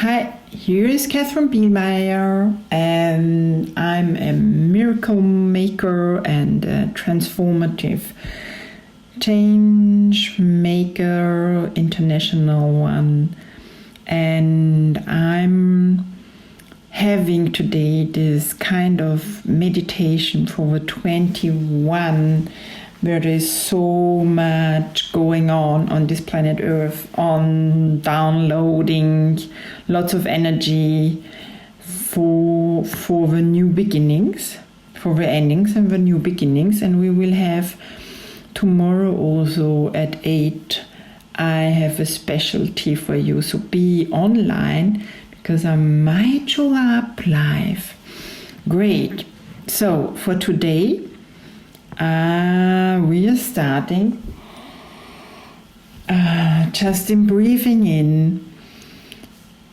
Hi, here is Catherine Bielmeier, and I'm a miracle maker and a transformative change maker, international one. And I'm having today this kind of meditation for the 21, where there's so much going on this planet Earth, on downloading lots of energy for the new beginnings, for the endings and the new beginnings. And we will have tomorrow also at 8, I have a specialty for you, so be online because I might show up live. Great. So for today, we are starting just in breathing in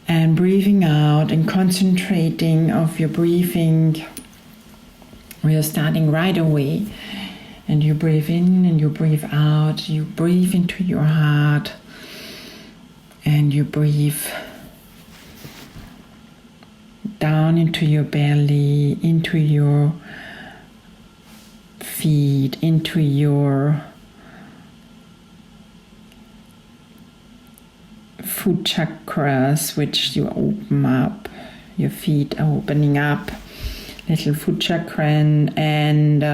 and breathing out and concentrating of your breathing. We are starting right away, and you breathe in and you breathe out. You breathe into your heart and you breathe down into your belly, into your feet, into your foot chakras, which you open up. Your feet are opening up, little foot chakra, and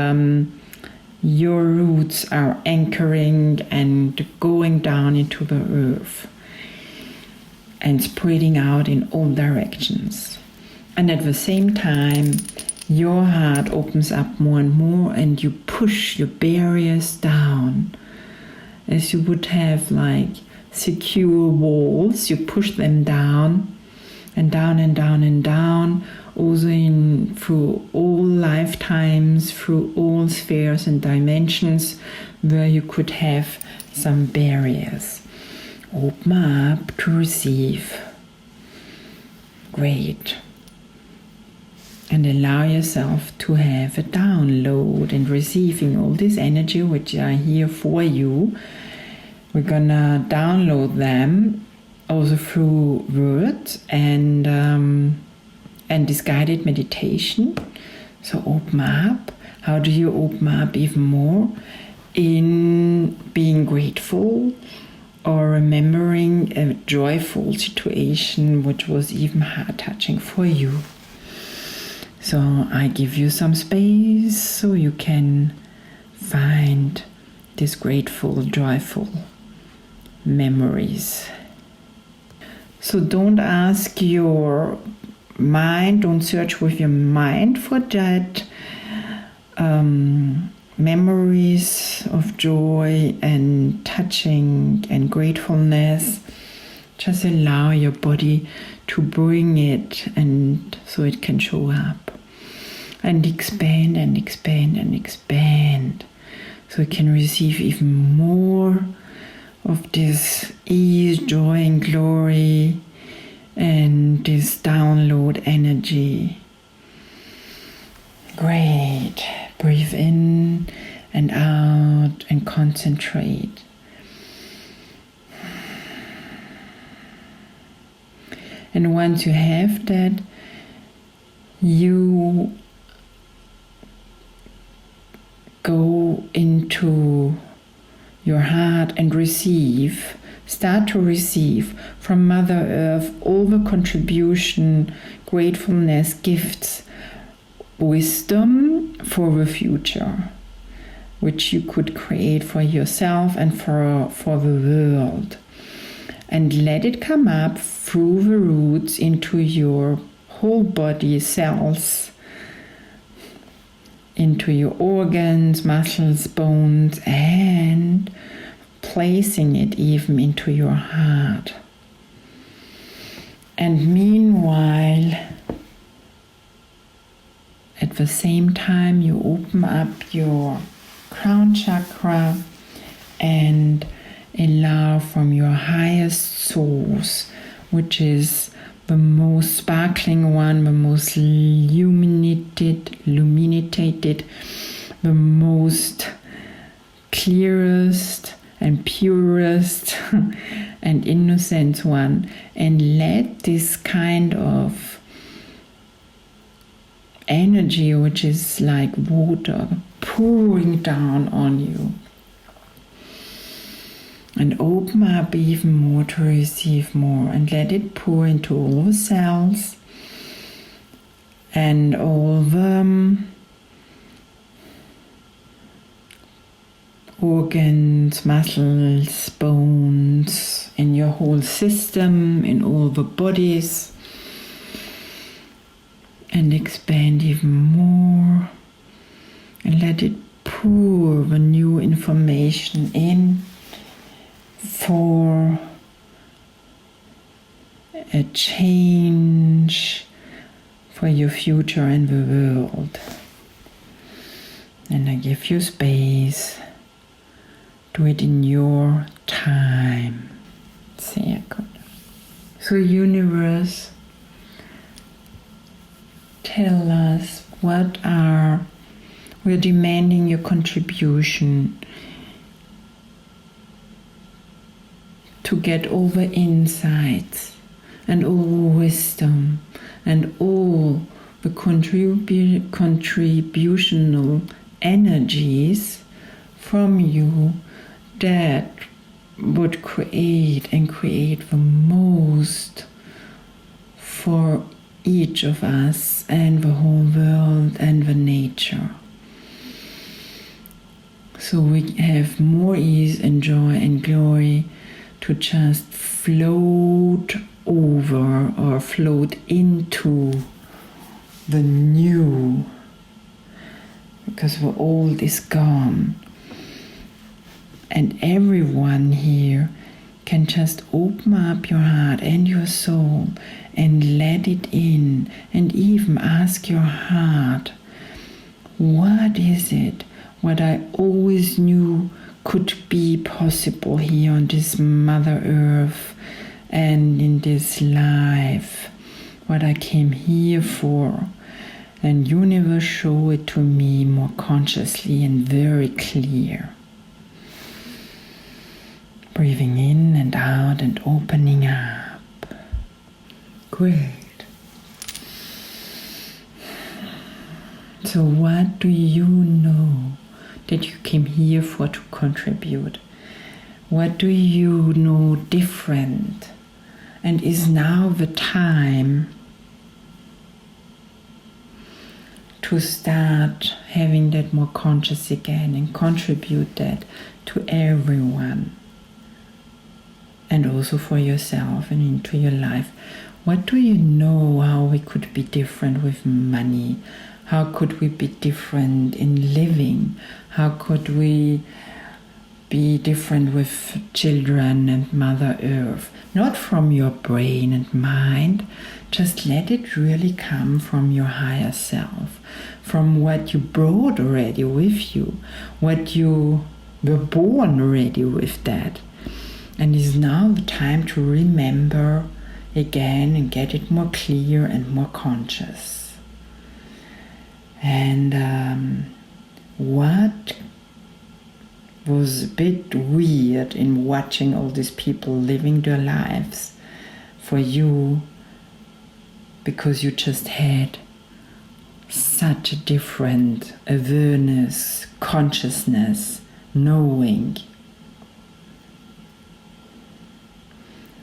your roots are anchoring and going down into the earth and spreading out in all directions. And at the same time, your heart opens up more and more, and you push your barriers down. As you would have like secure walls, you push them down and down and down and down, also through all lifetimes, through all spheres and dimensions where you could have some barriers. Open up to receive. Great. And allow yourself to have a download and receiving all this energy which are here for you. We're gonna download them also through words and this guided meditation. So open up. How do you open up even more? In being grateful or remembering a joyful situation which was even heart-touching for you. So I give you some space so you can find these grateful, joyful memories. So don't ask your mind, don't search with your mind for that. Memories of joy and touching and gratefulness. Just allow your body to bring it, and so it can show up and expand and expand and expand, so it can receive even more of this ease, joy and glory and this download energy. Great. Breathe in and out and concentrate. And once you have that, you go into your heart and start to receive from Mother Earth all the contribution, gratefulness, gifts, wisdom for the future, which you could create for yourself and for the world. And let it come up through the roots into your whole body, cells, into your organs, muscles, bones, and placing it even into your heart. And meanwhile, at the same time, you open up your crown chakra and allow from your highest source, which is the most sparkling one, the most illuminated, the most clearest and purest and innocent one, and let this kind of energy, which is like water, pouring down on you. And open up even more to receive more, and let it pour into all the cells and all the organs, muscles, bones, in your whole system, in all the bodies, and expand even more, and let it pour the new information in for a change for your future and the world. And I give you space. Do it in your time. Sehr good. So universe, tell us we're demanding your contribution to get all the insights and all the wisdom and all the contributional energies from you that would create the most for each of us and the whole world and the nature. So we have more ease and joy and glory to just float over or float into the new, because the old is gone. And everyone here can just open up your heart and your soul and let it in, and even ask your heart, what is it what I always knew could be possible here on this Mother Earth and in this life, what I came here for? And universe, show it to me more consciously and very clear. Breathing in and out and opening up. Great. So what do you know that you came here for to contribute? What do you know different? And is now the time to start having that more conscious again and contribute that to everyone, and also for yourself and into your life? What do you know how we could be different with money? How could we be different in living? How could we be different with children and Mother Earth? Not from your brain and mind, just let it really come from your higher self, from what you brought already with you, what you were born already with that. And is now the time to remember again and get it more clear and more conscious. And what was a bit weird in watching all these people living their lives for you, because you just had such a different awareness, consciousness, knowing.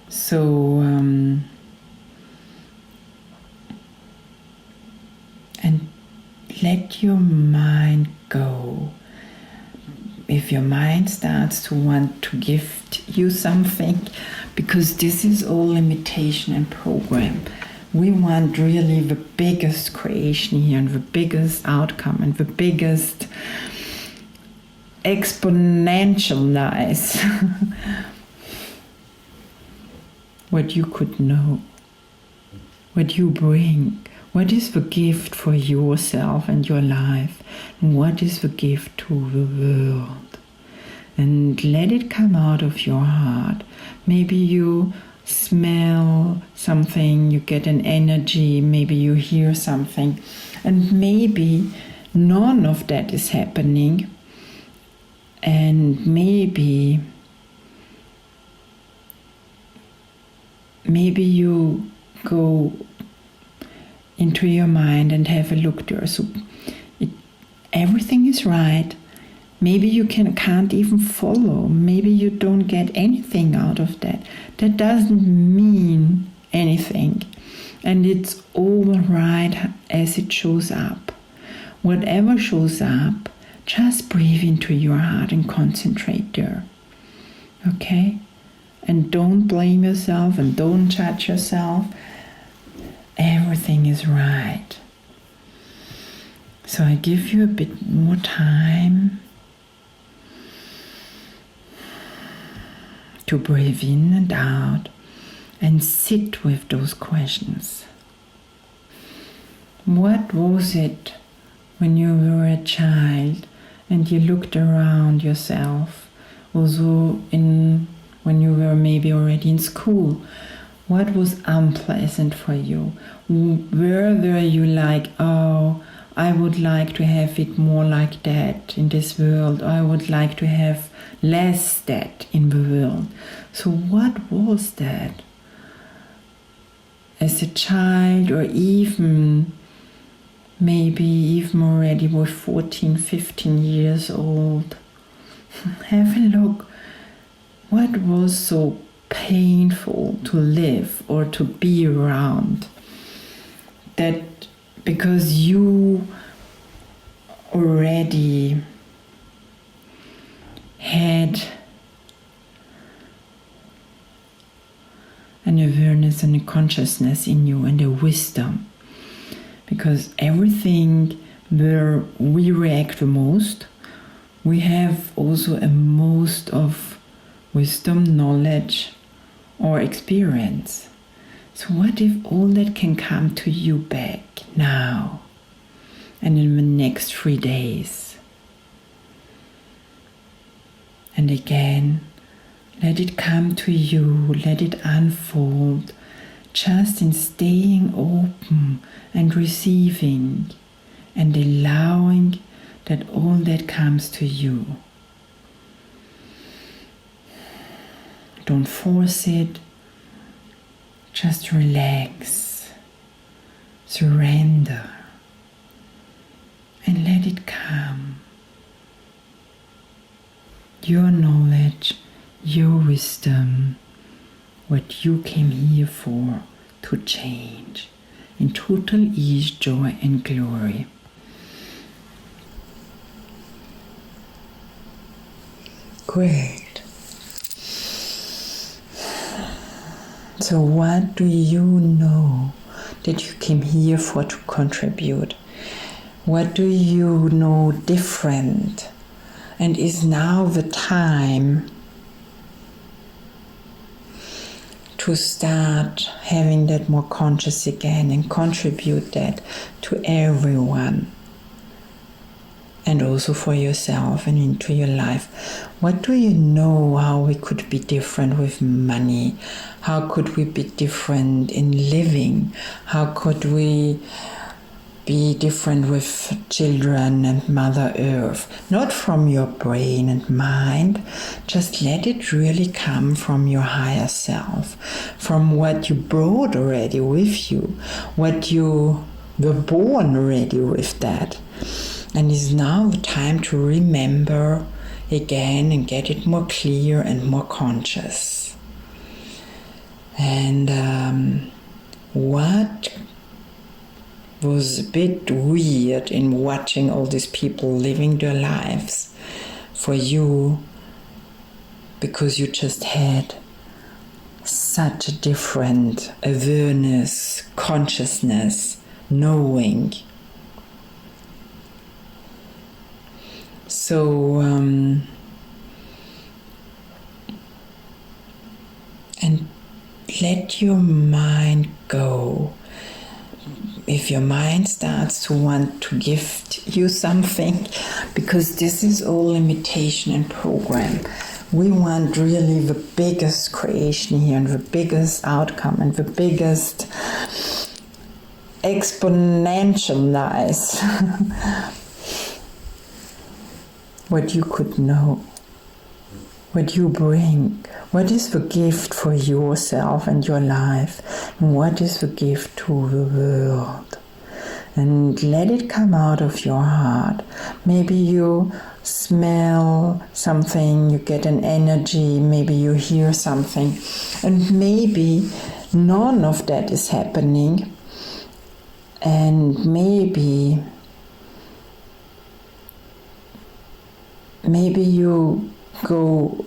So, and let your mind go. If your mind starts to want to gift you something, because this is all limitation and program. We want really the biggest creation here and the biggest outcome and the biggest exponentialize what you could know, what you bring. What is the gift for yourself and your life? And what is the gift to the world? And let it come out of your heart. Maybe you smell something, you get an energy, maybe you hear something, and maybe none of that is happening, and maybe maybe you go into your mind and have a look there. So everything is right. Maybe you can't even follow. Maybe you don't get anything out of that. That doesn't mean anything. And it's all right as it shows up. Whatever shows up, just breathe into your heart and concentrate there. Okay? And don't blame yourself and don't judge yourself. Everything is right. So I give you a bit more time to breathe in and out and sit with those questions. What was it when you were a child and you looked around yourself? Also when you were maybe already in school, what was unpleasant for you? Where were you like, oh, I would like to have it more like that in this world. I would like to have less that in the world. So what was that? As a child, or even maybe even already with 14, 15 years old. Have a look. What was so painful to live or to be around? That because you already had an awareness and a consciousness in you and a wisdom. Because everything where we react the most, we have also a most of wisdom, knowledge, or experience. So what if all that can come to you back now and in the next 3 days? And again, let it come to you, let it unfold, just in staying open and receiving and allowing that all that comes to you. Don't force it, just relax, surrender, and let it come. Your knowledge, your wisdom, what you came here for to change in total ease, joy and glory. Great. So what do you know that you came here for to contribute? What do you know different? And is now the time to start having that more conscious again and contribute that to everyone and also for yourself and into your life? What do you know how we could be different with money? How could we be different in living? How could we be different with children and Mother Earth? Not from your brain and mind, just let it really come from your higher self, from what you brought already with you, what you were born already with that. And it's now the time to remember again and get it more clear and more conscious. And what was a bit weird in watching all these people living their lives for you, because you just had such a different awareness, consciousness, knowing. So, and let your mind go. If your mind starts to want to gift you something, because this is all limitation and program. We want really the biggest creation here and the biggest outcome and the biggest exponentialize what you could know, what you bring. What is the gift for yourself and your life? And what is the gift to the world? And let it come out of your heart. Maybe you smell something, you get an energy, maybe you hear something, and maybe none of that is happening, and maybe you go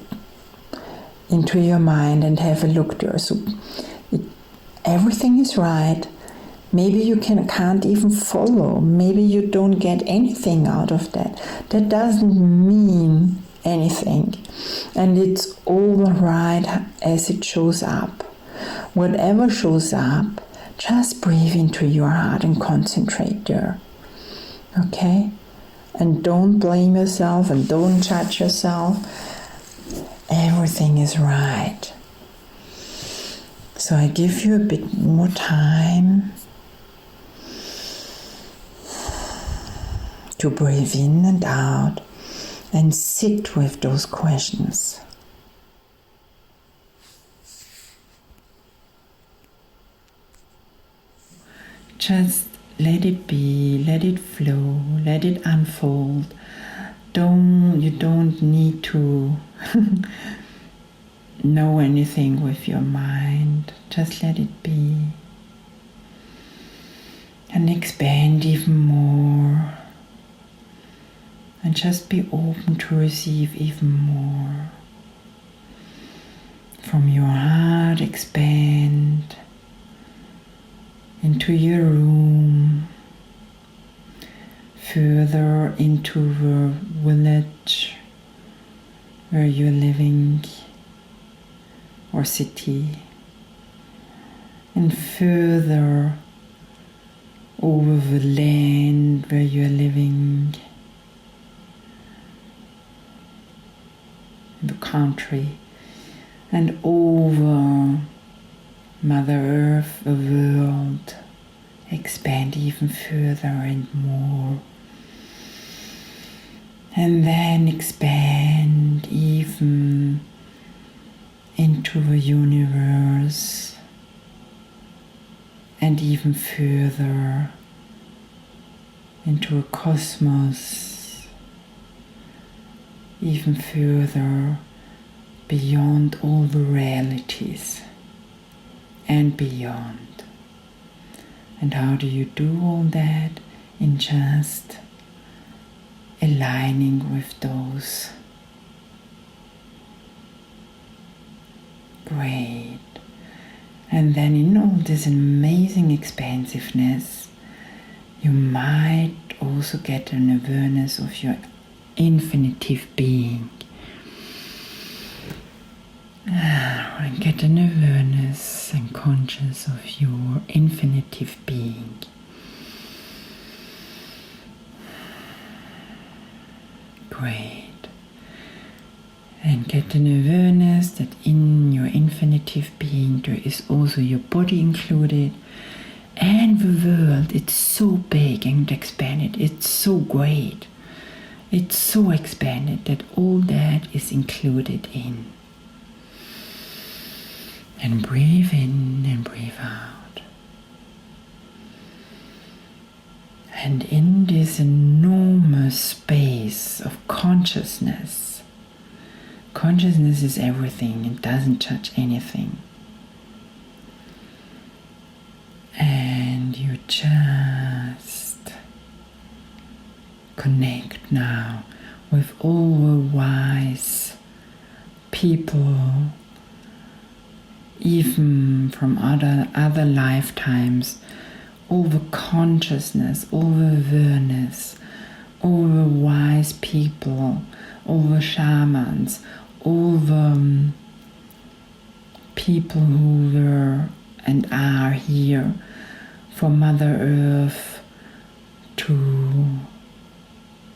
into your mind and have a look there. So everything is right. Maybe you can't even follow. Maybe you don't get anything out of that. That doesn't mean anything. And it's all right as it shows up. Whatever shows up, just breathe into your heart and concentrate there. Okay? And don't blame yourself and don't judge yourself. Everything is right. So I give you a bit more time to breathe in and out and sit with those questions. Just let it be, let it flow, let it unfold. You don't need to know anything with your mind. Just let it be. And expand even more. And just be open to receive even more. From your heart, expand into your room, further into the village where you're living, or city, and further over the land where you're living, the country, and over Mother Earth, the world. Expand even further and more. And then expand even into the universe, and even further into a cosmos, even further beyond all the realities and beyond. And how do you do all that? In just aligning with those. Great. And then in all this amazing expansiveness, you might also get an awareness of your infinitive being. And get an awareness and conscious of your infinitive being. Great. And get an awareness that in your infinitive being there is also your body included, and the world. It's so big and expanded. It's so great. It's so expanded that all that is included in. And breathe in and breathe out. And in this enormous space of consciousness, consciousness is everything. It doesn't judge anything. And you just connect now with all the wise people, even from other lifetimes, all the consciousness, all the awareness, all the wise people, all the shamans, all the people who were and are here for Mother Earth to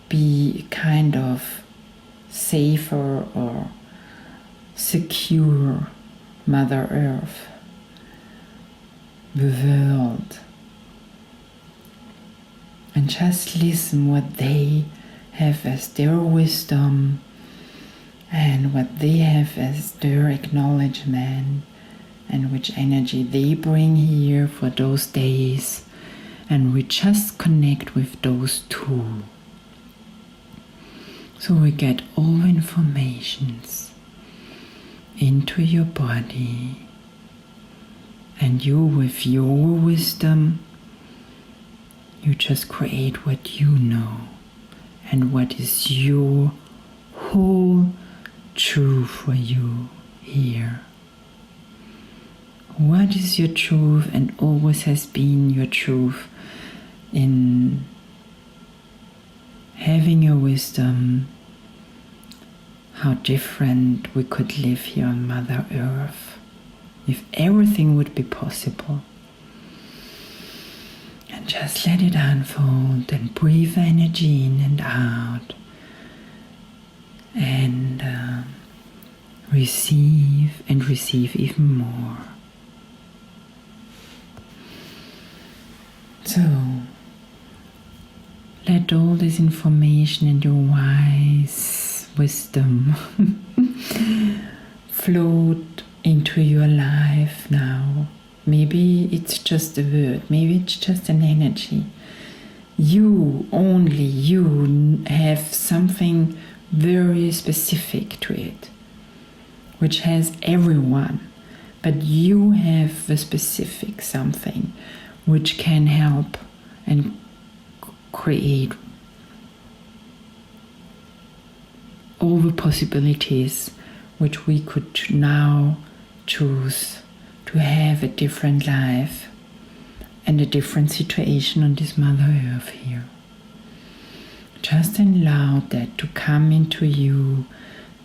be kind of safer or secure Mother Earth, the world. And just listen what they have as their wisdom and what they have as their acknowledgement, and which energy they bring here for those days, and we just connect with those two. So we get all informations into your body, and you, with your wisdom, you just create what you know and what is your whole truth for you here. What is your truth and always has been your truth in having your wisdom, how different we could live here on Mother Earth if everything would be possible. And just let it unfold and breathe energy in and out, and receive even more. So let all this information and your wise wisdom float into your life now. Maybe it's just a word, maybe it's just an energy. You, only you, have something very specific to it, which has everyone, but you have a specific something which can help and create all the possibilities which we could now choose to have a different life and a different situation on this Mother Earth here. Just allow that to come into you,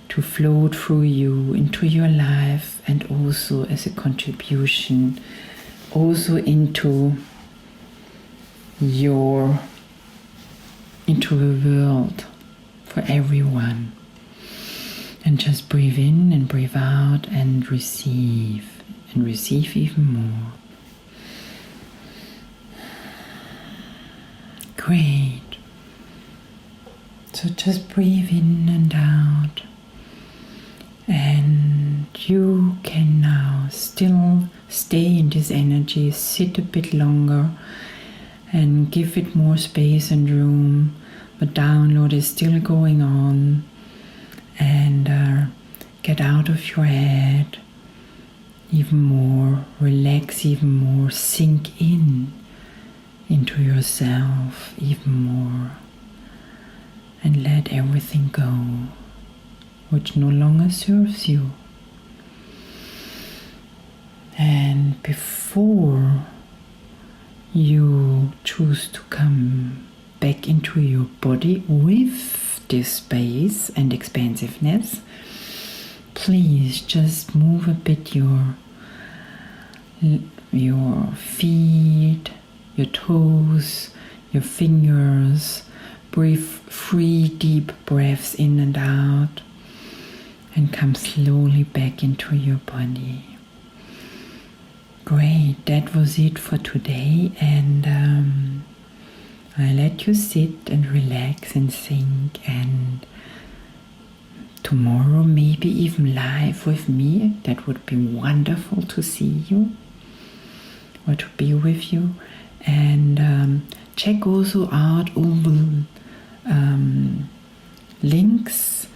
to float through you into your life, and also as a contribution also into the world for everyone. And just breathe in and breathe out and receive even more. Great. So just breathe in and out, and you can now still stay in this energy, sit a bit longer and give it more space and room. The download is still going on, and get out of your head even more, relax even more, sink into yourself even more, and let everything go which no longer serves you. And before you choose to come back into your body with this space and expansiveness, please just move a bit your feet, your toes, your fingers. Breathe 3 deep breaths in and out, and come slowly back into your body. Great, that was it for today, and I let you sit and relax and think, and tomorrow maybe even live with me. That would be wonderful to see you or to be with you. And check also out all the links,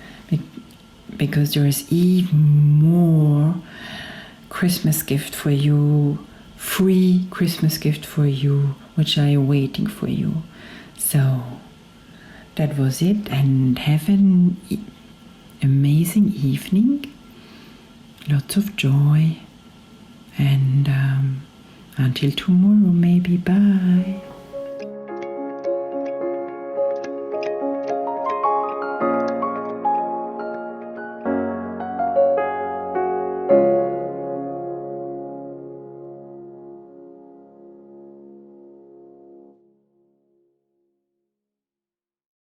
because there is even more Christmas gift for you, free Christmas gift for you, which are waiting for you. So that was it, and have an amazing evening, lots of joy, and until tomorrow maybe. Bye.